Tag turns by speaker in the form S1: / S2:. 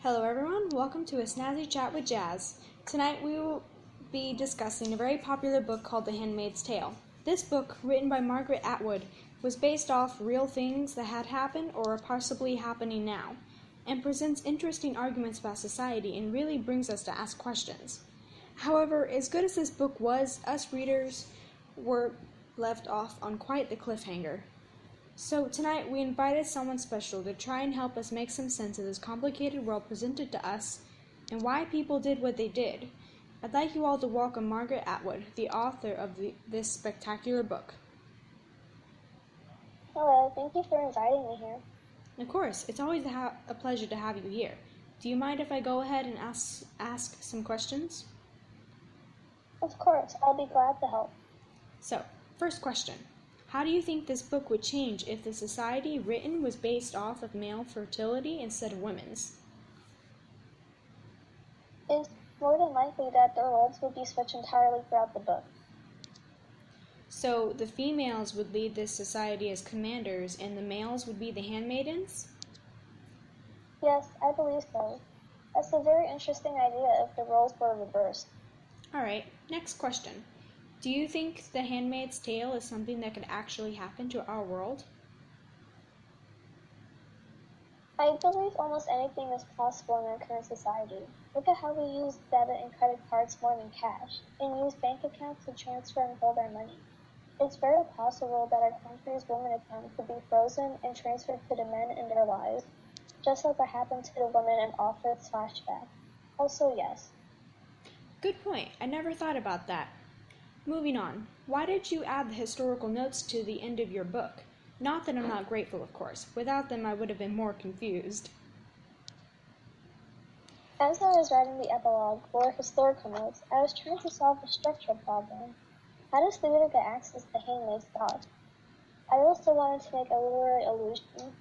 S1: Hello everyone, welcome to a snazzy chat with Jazz. Tonight we will be discussing a very popular book called The Handmaid's Tale. This book, written by Margaret Atwood, was based off real things that had happened or are possibly happening now, and presents interesting arguments about society and really brings us to ask questions. However, as good as this book was, us readers were left off on quite the cliffhanger. So tonight we invited someone special to try and help us make some sense of this complicated world presented to us and why people did what they did. I'd like you all to welcome Margaret Atwood, the author of this spectacular book.
S2: Hello, thank you for inviting me here.
S1: Of course, it's always a pleasure to have you here. Do you mind if I go ahead and ask some questions?
S2: Of course, I'll be glad to help.
S1: So, first question. How do you think this book would change if the society written was based off of male fertility instead of women's?
S2: It's more than likely that their roles would be switched entirely throughout the book.
S1: So the females would lead this society as commanders and the males would be the handmaidens?
S2: Yes, I believe so. That's a very interesting idea if the roles were reversed.
S1: Alright, next question. Do you think The Handmaid's Tale is something that could actually happen to our world?
S2: I believe almost anything is possible in our current society. Look at how we use debit and credit cards more than cash, and use bank accounts to transfer and hold our money. It's very possible that our country's women account could be frozen and transferred to the men in their lives, just like what happened to the women in Alfred's flashback. Also, yes.
S1: Good point. I never thought about that. Moving on, why did you add the historical notes to the end of your book? Not that I'm not grateful, of course. Without them, I would have been more confused.
S2: As I was writing the epilogue, or historical notes, I was trying to solve a structural problem. How does the reader get access to Handmaid's thoughts? I also wanted to make a literary allusion